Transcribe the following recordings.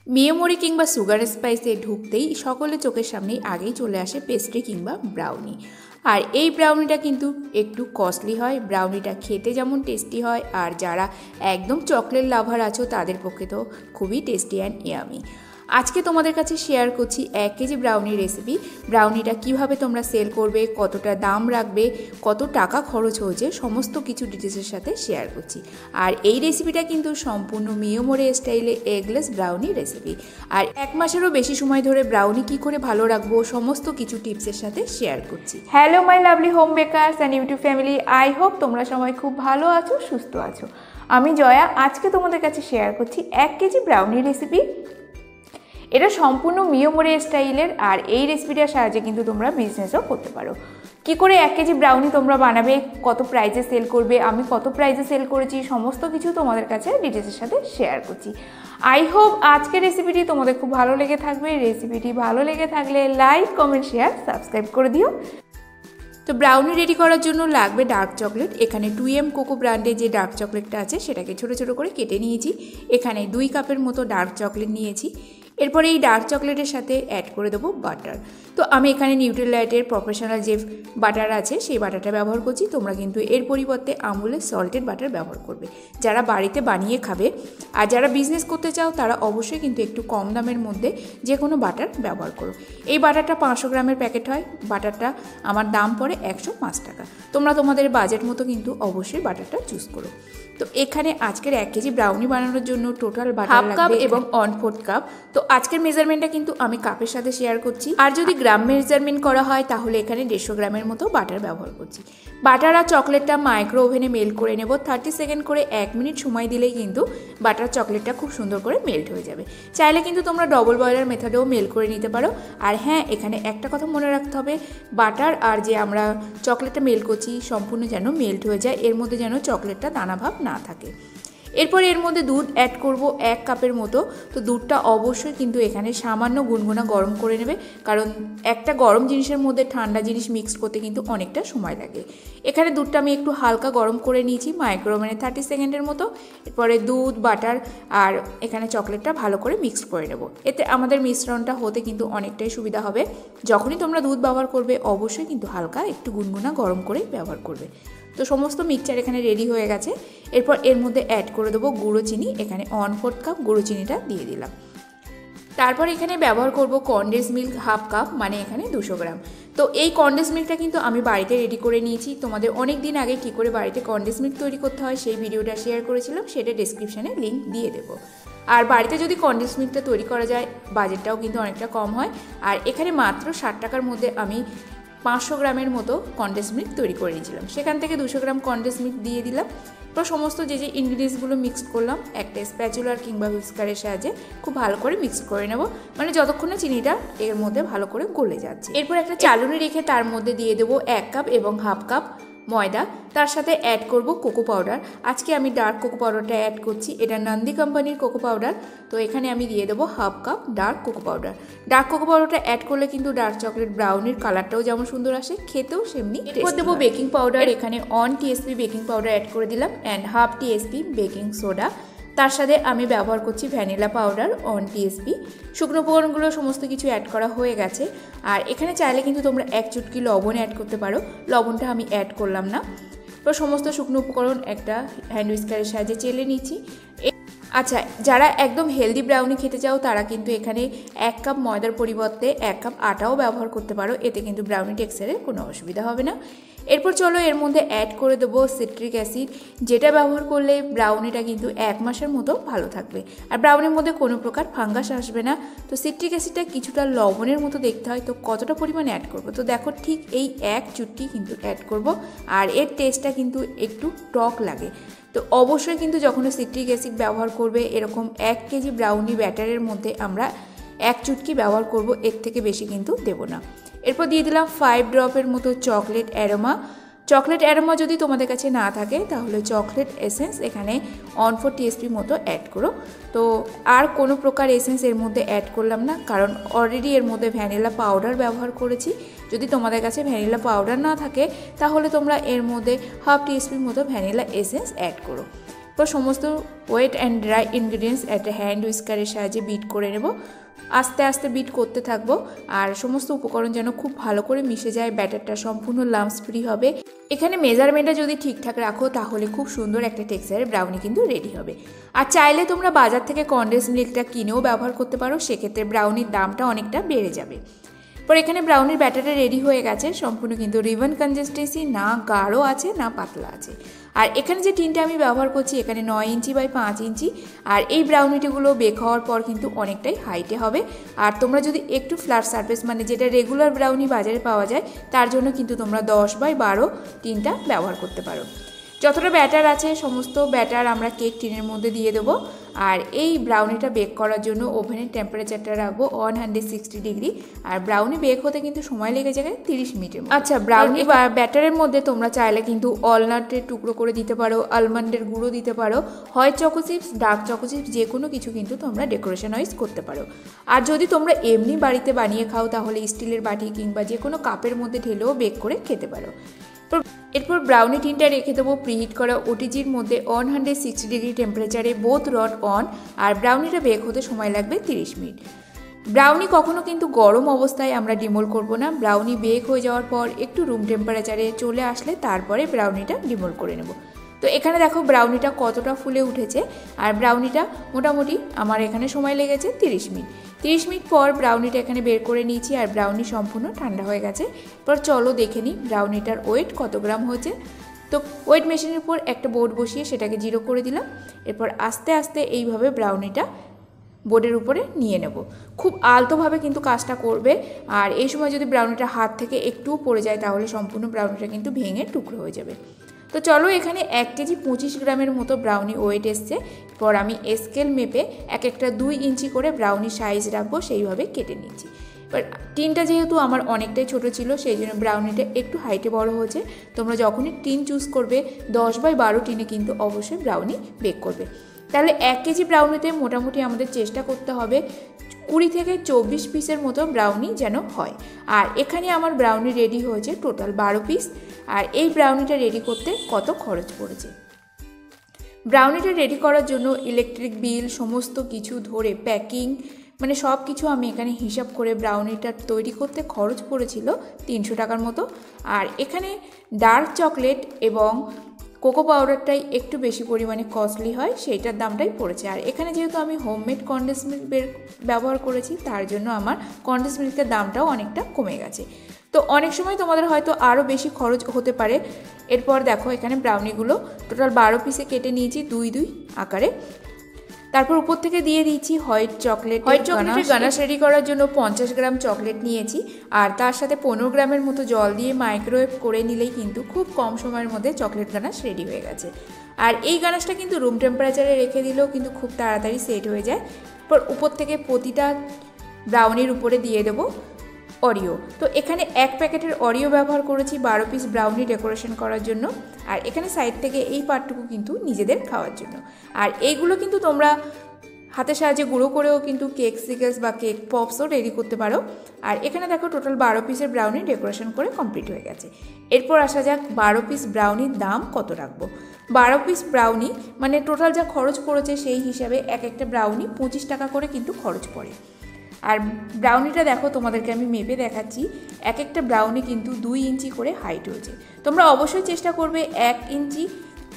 মেয়োমরি কিংবা সুগার স্পাইসে ঢুকতেই সকলের চোখের সামনেই আগেই চলে আসে পেস্ট্রি কিংবা ব্রাউনি। আর এই ব্রাউনিটা কিন্তু একটু কস্টলি হয়, ব্রাউনিটা খেতে যেমন টেস্টি হয়, আর যারা একদম চকলেট লাভার আছো তাদের পক্ষে তো খুবই টেস্টি অ্যান্ড ইয়ামি। আজকে তোমাদের কাছে শেয়ার করছি 1 কেজি ব্রাউনি রেসিপি। ব্রাউনিটা কিভাবে তোমরা সেল করবে, কতটা দাম রাখবে, কত টাকা খরচ হয়েছে, সমস্ত কিছু ডিটেলসের সাথে শেয়ার করছি। আর এই রেসিপিটা কিন্তু সম্পূর্ণ মেয়োমরি স্টাইলে এগলেস ব্রাউনি রেসিপি। আর 1 মাসেরও বেশি সময় ধরে ব্রাউনি কি করে ভালো রাখবো সমস্ত কিছু টিপসের সাথে শেয়ার করছি। Hello my lovely home bakers and YouTube family, I hope তোমরা সবাই খুব ভালো আছো, সুস্থ আছো। আমি জয়া, আজকে তোমাদের কাছে শেয়ার করছি 1 কেজি ব্রাউনি রেসিপি। এটা সম্পূর্ণ মেয়োমরি স্টাইলের, আর এই রেসিপিটার সাহায্যে কিন্তু তোমরা বিজনেসও করতে পারো। কি করে 1 কেজি ব্রাউনি তোমরা বানাবে, কত প্রাইসে সেল করবে, আমি কত প্রাইসে সেল করেছি, সমস্ত কিছু তোমাদের কাছে ডিটেলসের সাথে শেয়ার করছি। আই হোপ আজকের রেসিপিটি তোমাদের খুব ভালো লেগে থাকবে। রেসিপিটি ভালো লেগে থাকলে লাইক, কমেন্ট, শেয়ার, সাবস্ক্রাইব করে দিও। তো ব্রাউনি রেডি করার জন্য লাগবে ডার্ক চকলেট। এখানে 2M কোকো ব্র্যান্ডের যে ডার্ক চকলেটটা আছে সেটাকে ছোট ছোট করে কেটে নিয়েছি। এখানে 2 কাপের মতো ডার্ক চকলেট নিয়েছি। এরপরে এই ডার্ক চকলেটের সাথে অ্যাড করে দেবো বাটার। তো আমি এখানে নিউট্রিলাইটের প্রফেশনাল যে বাটার আছে সেই বাটারটা ব্যবহার করছি। তোমরা কিন্তু এর পরিবর্তে আমুলের সল্টেড বাটার ব্যবহার করবে যারা বাড়িতে বানিয়ে খাবে। আর যারা বিজনেস করতে চাও তারা অবশ্যই কিন্তু একটু কম দামের মধ্যে যে কোনো বাটার ব্যবহার করো। এই বাটারটা 500 গ্রামের প্যাকেট হয়। বাটারটা আমার দাম পড়ে 105 টাকা। তোমরা তোমাদের বাজেট মতো কিন্তু অবশ্যই বাটারটা চুজ করো। তো এখানে আজকের 1 কেজি ব্রাউনি বানানোর জন্য টোটাল বাটার লাগবে এবং 1/4 কাপ। তো আজকের মেজারমেন্টটা কিন্তু আমি কাপের সাথে শেয়ার করছি। আর যদি গ্রাম মেজারমেন্ট করা হয় তাহলে এখানে 150 গ্রামের মতো বাটার ব্যবহার করছি। বাটার আর চকলেটটা মাইক্রো ওভেনে মেল্ট করে নেব। 30 সেকেন্ড করে 1 মিনিট সময় দিলেই কিন্তু বাটার চকলেটটা খুব সুন্দর করে মেল্ট হয়ে যাবে। চাইলে কিন্তু তোমরা ডবল বয়লার মেথডেও মেল্ট করে নিতে পারো। আর হ্যাঁ, এখানে একটা কথা মনে রাখতে হবে, বাটার আর যে আমরা চকলেটটা মেল্ট করছি সম্পূর্ণ যেন মেল্ট হয়ে যায়, এর মধ্যে যেন চকলেটটা দানাভাব না থাকে। এরপরে এর মধ্যে দুধ অ্যাড করব 1 কাপের মতো। তো দুধটা অবশ্যই কিন্তু এখানে সামান্য গুনগুনা গরম করে নেবে, কারণ একটা গরম জিনিসের মধ্যে ঠান্ডা জিনিস মিক্স করতে কিন্তু অনেকটা সময় লাগে। এখানে দুধটা আমি একটু হালকা গরম করে নিয়েছি মাইক্রোওভেনে 30 সেকেন্ডের মতো। এরপরে দুধ, বাটার আর এখানে চকলেটটা ভালো করে মিক্স করে নেব। এতে আমাদের মিশ্রণটা হতে কিন্তু অনেকটাই সুবিধা হবে। যখনই তোমরা দুধ ব্যবহার করবে অবশ্যই কিন্তু হালকা একটু গুনগুনা গরম করে ব্যবহার করবে। তো সমস্ত মিক্সচার এখানে রেডি হয়ে গেছে। এরপর এর মধ্যে অ্যাড করে দেবো গুঁড়ো চিনি। এখানে 1/4 কাপ গুঁড়ো চিনিটা দিয়ে দিলাম। তারপর এখানে ব্যবহার করব কনডেন্স মিল্ক 1/2 কাপ, মানে এখানে 200 গ্রাম। তো এই কনডেন্স মিল্কটা কিন্তু আমি বাড়িতে রেডি করে নিয়েছি। তোমাদের অনেক দিন আগে কী করে বাড়িতে কনডেন্স মিল্ক তৈরি করতে হয় সেই ভিডিওটা শেয়ার করেছিলাম, সেটা ডেসক্রিপশানে লিঙ্ক দিয়ে দেবো। আর বাড়িতে যদি কনডেন্স মিল্কটা তৈরি করা যায় বাজেটটাও কিন্তু অনেকটা কম হয়। আর এখানে মাত্র 60 টাকার মধ্যে আমি 500 গ্রামের মতো কনডেন্স মিল্ক তৈরি করে নিয়েছিলাম। সেখান থেকে 200 গ্রাম কনডেন্স মিল্ক দিয়ে দিলাম। তো সমস্ত যে ইনগ্রিডিয়েন্টসগুলো মিক্স করলাম একটা স্প্যাচুলার কিংবা হুইস্কারের সাহায্যে খুব ভালো করে মিক্স করে নেব, মানে যতক্ষণ না চিনিটা এর মধ্যে ভালো করে গলে যাচ্ছে। এরপর একটা চালুনি রেখে তার মধ্যে দিয়ে দেবো 1 কাপ এবং 1/2 কাপ ময়দা। তার সাথে অ্যাড করব কোকো পাউডার। আজকে আমি ডার্ক কোকো পাউডারটা অ্যাড করছি। এটা নন্দী কোম্পানির কোকো পাউডার। তো এখানে আমি দিয়ে দেবো 1/2 cup dark cocoa powder. Dark cocoa পাউডারটা অ্যাড করলে কিন্তু ডার্ক চকলেট ব্রাউনির কালারটাও যেমন সুন্দর আসে, খেতেও সেমনি। এরপর দেবো বেকিং পাউডার। এখানে 1 টিএসপি বেকিং পাউডার অ্যাড করে দিলাম অ্যান্ড 1/2 টিএসপি বেকিং সোডা। তার সাথে আমি ব্যবহার করছি ভ্যানিলা পাউডার 1 টিএসপি। শুকনো উপকরণগুলো সমস্ত কিছু অ্যাড করা হয়ে গেছে। আর এখানে চাইলে কিন্তু তোমরা 1 চুটকি লবণ অ্যাড করতে পারো, লবণটা আমি অ্যাড করলাম না। তো সমস্ত শুকনো উপকরণ একটা হ্যান্ড হুইস্কারের সাহায্যে চেলে নিচ্ছি। আচ্ছা, যারা একদম হেলদি ব্রাউনি খেতে চাও তারা কিন্তু এখানে 1 কাপ ময়দার পরিবর্তে 1 কাপ আটাও ব্যবহার করতে পারো, এতে কিন্তু ব্রাউনি টেক্সচারের কোনো অসুবিধা হবে না। এরপর চলো এর মধ্যে অ্যাড করে দেবো সিট্রিক অ্যাসিড, যেটা ব্যবহার করলে ব্রাউনিটা কিন্তু 1 মাসের মতো ভালো থাকবে আর ব্রাউনির মধ্যে কোনো প্রকার ফাঙ্গাস আসবে না। তো সিট্রিক অ্যাসিডটা কিছুটা লবণের মতো দেখতে হয়, তো কতটা পরিমাণে অ্যাড করবো, তো দেখো ঠিক এই 1 চুটকি কিন্তু অ্যাড করব। আর এর টেস্টটা কিন্তু একটু টক লাগে। তো অবশ্যই কিন্তু যখন সিট্রিক অ্যাসিড ব্যবহার করবে এরকম 1 কেজি ব্রাউনি ব্যাটারের মধ্যে আমরা 1 চুটকি ব্যবহার করব, এর থেকে বেশি কিন্তু দেব না। এরপর দিয়ে দিলাম 5 ড্রপের মতো চকলেট অ্যারোমা। চকলেট অ্যারোমা যদি তোমাদের কাছে না থাকে তাহলে চকলেট এসেন্স এখানে 1/4 টিএসপি মতো অ্যাড করো। তো আর কোনো প্রকার এসেন্স এর মধ্যে অ্যাড করলাম না, কারণ অলরেডি এর মধ্যে ভ্যানিলা পাউডার ব্যবহার করেছি। যদি তোমাদের কাছে ভ্যানিলা পাউডার না থাকে তাহলে তোমরা এর মধ্যে 1/2 টিএসপি মতো ভ্যানিলা এসেন্স অ্যাড করো। তো সমস্ত ওয়েট অ্যান্ড ড্রাই ইনগ্রিডিয়েন্টস একটা হ্যান্ড উইস্কারের সাহায্যে বিট করে নেব। আস্তে আস্তে বিট করতে থাকবো আর সমস্ত উপকরণ যেন খুব ভালো করে মিশে যায়, ব্যাটারটা সম্পূর্ণ লাম্পস ফ্রি হবে। এখানে মেজারমেন্টটা যদি ঠিকঠাক রাখো তাহলে খুব সুন্দর একটা টেক্সচারের ব্রাউনি কিন্তু রেডি হবে। আর চাইলে তোমরা বাজার থেকে কনডেন্স মিল্কটা কিনেও ব্যবহার করতে পারো, সেক্ষেত্রে ব্রাউনির দামটা অনেকটা বেড়ে যাবে। পর এখানে ব্রাউনির ব্যাটারটা রেডি হয়ে গেছে, সম্পূর্ণ কিন্তু রিবন কনসিস্টেন্সি, না গাঢ় আছে না পাতলা আছে। আর এখানে যে টিনটা আমি ব্যবহার করছি এখানে 9 ইঞ্চি বাই 5 ইঞ্চি। আর এই ব্রাউনিটিগুলো বেক হওয়ার পর কিন্তু অনেকটাই হাইটে হবে। আর তোমরা যদি একটু ফ্ল্যাট সারফেস মানে যেটা রেগুলার ব্রাউনি বাজারে পাওয়া যায় তার জন্য কিন্তু তোমরা 10 বাই 12 টিনটা ব্যবহার করতে পারো। যতটা ব্যাটার আছে সমস্ত ব্যাটার আমরা কেক টিনের মধ্যে দিয়ে দেবো। আর এই ব্রাউনিটা বেক করার জন্য ওভেনের টেম্পারেচারটা রাখবো 160 ডিগ্রি। আর ব্রাউনি বেক হতে কিন্তু সময় লেগে যাবে 30 মিনিটের। আচ্ছা, ব্রাউনি বা ব্যাটারের মধ্যে তোমরা চাইলে কিন্তু অলনাটের টুকরো করে দিতে পারো, আলমন্ডের গুঁড়ো দিতে পারো, white choco chips, dark choco chips, যে কোনো কিছু কিন্তু তোমরা ডেকোরেশন ওয়াইজ করতে পারো। আর যদি তোমরা এমনি বাড়িতে বানিয়ে খাও তাহলে স্টিলের বাটি কিংবা যে কোনো কাপের মধ্যে ঢেলেও বেক করে খেতে পারো। এরপর ব্রাউনি টিনটা রেখে দেবো প্রিহিট করা ওটিজির মধ্যে 160 ডিগ্রি টেম্পারেচারে, বোথ রড অন। আর ব্রাউনিটা বেক হতে সময় লাগবে 30 মিনিট। ব্রাউনি কখনো কিন্তু গরম অবস্থায় আমরা ডিমোল করব না, ব্রাউনি বেক হয়ে যাওয়ার পর একটু রুম টেম্পারেচারে চলে আসলে তারপরে ব্রাউনিটা ডিমোল করে নেব। তো এখানে দেখো ব্রাউনিটা কতটা ফুলে উঠেছে। আর ব্রাউনিটা মোটামুটি আমার এখানে সময় লেগেছে 30 মিনিট। 30 মিনিট পর ব্রাউনিটা এখানে বের করে নিয়েছি আর ব্রাউনি সম্পূর্ণ ঠান্ডা হয়ে গেছে। এরপর চলো দেখে নিই ব্রাউনিটার ওয়েট কত গ্রাম হয়েছে। তো ওয়েট মেশিনের উপর একটা বোর্ড বসিয়ে সেটাকে 0 করে দিলাম। এরপর আস্তে আস্তে এইভাবে ব্রাউনিটা বোর্ডের উপরে নিয়ে নেব। খুব আলতোভাবে কিন্তু কাজটা করবে। আর এই সময় যদি ব্রাউনিটা হাত থেকে একটু পড়ে যায় তাহলে সম্পূর্ণ ব্রাউনিটা কিন্তু ভেঙে টুকরো হয়ে যাবে। তো চলো এখানে 1 কেজি 25 গ্রামের মতো ব্রাউনি ওয়েট এসছে। পর আমি স্কেল মেপে এক একটা 2 ইঞ্চি করে ব্রাউনি সাইজ রাখবো, সেইভাবে কেটে নিচ্ছি। এবার টিনটা যেহেতু আমার অনেকটাই ছোট ছিল সেই জন্য ব্রাউনিটা একটু হাইটে বড় হয়েছে। তোমরা যখনই টিন চুজ করবে 10 বাই 12 টিনে কিন্তু অবশ্যই ব্রাউনি বেক করবে। তাহলে 1 কেজি ব্রাউনিতে মোটামুটি আমাদের চেষ্টা করতে হবে 20 থেকে 24 পিসের মতো ব্রাউনি যেন হয়। আর এখানে আমার ব্রাউনি রেডি হয়েছে টোটাল 12 পিস। আর এই ব্রাউনিটা রেডি করতে কত খরচ পড়েছে, ব্রাউনিটা রেডি করার জন্য ইলেকট্রিক বিল সমস্ত কিছু ধরে প্যাকিং মানে সব কিছু আমি এখানে হিসাব করে ব্রাউনিটা তৈরি করতে খরচ পড়েছিল 300 টাকার মতো। আর এখানে ডার্ক চকলেট এবং কোকো পাউডারটাই একটু বেশি পরিমাণে কস্টলি হয়, সেইটার দামটাই পড়েছে। আর এখানে যেহেতু আমি হোমমেড কনডেন্স মিল্ক ব্যবহার করেছি তার জন্য আমার কনডেন্স মিল্কের দামটাও অনেকটা কমে গেছে। তো অনেক সময় তোমাদের হয়তো আরও বেশি খরচ হতে পারে। এরপর দেখো এখানে ব্রাউনিগুলো টোটাল 12 পিসে কেটে নিয়েছি 2-2 আকারে। তারপর উপর থেকে দিয়ে দিচ্ছি হোয়াইট চকলেটের গানাশ রেডি করার জন্য 50 গ্রাম চকলেট নিয়েছি। আর তার সাথে 15 গ্রামের মতো জল দিয়ে মাইক্রোওয়েভ করে নিলেই কিন্তু খুব কম সময়ের মধ্যে চকলেট গানাশ রেডি হয়ে গেছে। আর এই গানাশটা কিন্তু রুম টেম্পারেচারে রেখে দিলেও কিন্তু খুব তাড়াতাড়ি সেট হয়ে যায়। এরপর উপর থেকে প্রতিটা ব্রাউনির উপরে দিয়ে দেবো অরিও। তো এখানে 1 প্যাকেটের অরিও ব্যবহার করেছি 12 পিস ব্রাউনি ডেকোরেশন করার জন্য। আর এখানে সাইড থেকে এই পার্টটুকু কিন্তু নিজেদের খাওয়ার জন্য। আর এইগুলো কিন্তু তোমরা হাতের সাহায্যে গুঁড়ো করেও কিন্তু কেক সিকেলস বা কেক পপসও রেডি করতে পারো। আর এখানে দেখো টোটাল 12 পিসের ব্রাউনি ডেকোরেশন করে কমপ্লিট হয়ে গেছে। এরপর আসা যাক 12 পিস ব্রাউনির দাম কত রাখবো। 12 পিস ব্রাউনি মানে টোটাল যা খরচ পড়েছে সেই হিসাবে এক একটা ব্রাউনি 25 টাকা করে কিন্তু খরচ পড়ে। আর ব্রাউনিটা দেখো তোমাদেরকে আমি মেপে দেখাচ্ছি, এক একটা ব্রাউনি কিন্তু 2 ইঞ্চি করে হাইট হয়েছে। তোমরা অবশ্যই চেষ্টা করবে 1 ইঞ্চি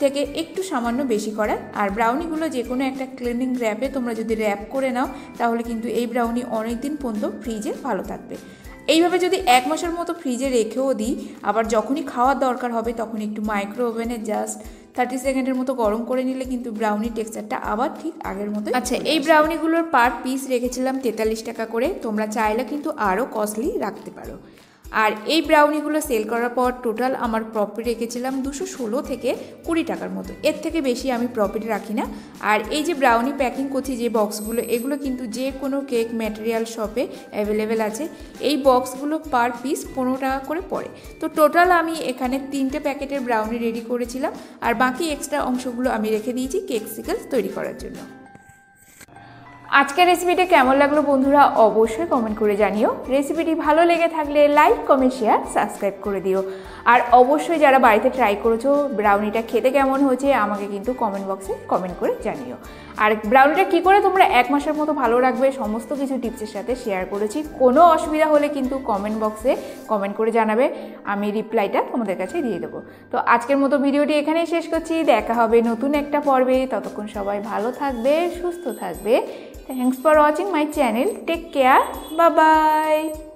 থেকে একটু সামান্য বেশি করার। আর ব্রাউনিগুলো যে কোনো একটা ক্লিনিং র্যাপে তোমরা যদি র্যাপ করে নাও তাহলে কিন্তু এই ব্রাউনি অনেক দিন পর্যন্ত ফ্রিজে ভালো থাকবে। এইভাবে যদি 1 মাসের মতো ফ্রিজে রেখেও দিই, আবার যখনই খাওয়ার দরকার হবে তখন একটু মাইক্রো ওভেনে জাস্ট 30 সেকেন্ডের মতো গরম করে নিলে কিন্তু ব্রাউনির টেক্সচারটা আবার ঠিক আগের মতো। আচ্ছা, এই ব্রাউনিগুলোর পার পিস রেখেছিলাম 43 টাকা করে। তোমরা চাইলে কিন্তু আরও কস্টলি রাখতে পারো। আর এই ব্রাউনিগুলো সেল করার পর টোটাল আমার প্রফিট রেখেছিলাম 216 থেকে 20 টাকার মতো, এর থেকে বেশি আমি প্রফিট রাখি না। আর এই যে ব্রাউনি প্যাকিং করছি যে বক্সগুলো, এগুলো কিন্তু যে কোনো কেক ম্যাটেরিয়াল শপে অ্যাভেলেবেল আছে। এই বক্সগুলো পার পিস 15 টাকা করে পড়ে। তো টোটাল আমি এখানে 3টে প্যাকেটের ব্রাউনি রেডি করেছিলাম আর বাকি এক্সট্রা অংশগুলো আমি রেখে দিয়েছি কেক সিকেলস তৈরি করার জন্য। আজকের রেসিপিটি কেমন লাগলো বন্ধুরা অবশ্যই কমেন্ট করে জানিও। রেসিপিটি ভালো লেগে থাকলে লাইক, কমেন্ট, শেয়ার, সাবস্ক্রাইব করে দিও। আর অবশ্যই যারা বাড়িতে ট্রাই করেছো ব্রাউনিটা খেতে কেমন হয়েছে আমাকে কিন্তু কমেন্ট বক্সে কমেন্ট করে জানিও। আর ব্রাউনিটা কী করে তোমরা 1 মাসের মতো ভালো রাখবে সমস্ত কিছু টিপসের সাথে শেয়ার করেছি। কোনো অসুবিধা হলে কিন্তু কমেন্ট বক্সে কমেন্ট করে জানাবে, আমি রিপ্লাইটা তোমাদের কাছে দিয়ে দেবো। তো আজকের মতো ভিডিওটি এখানেই শেষ করছি, দেখা হবে নতুন একটা পর্বে। ততক্ষণ সবাই ভালো থাকবে, সুস্থ থাকবে। Thanks for watching my channel. Take care. Bye bye.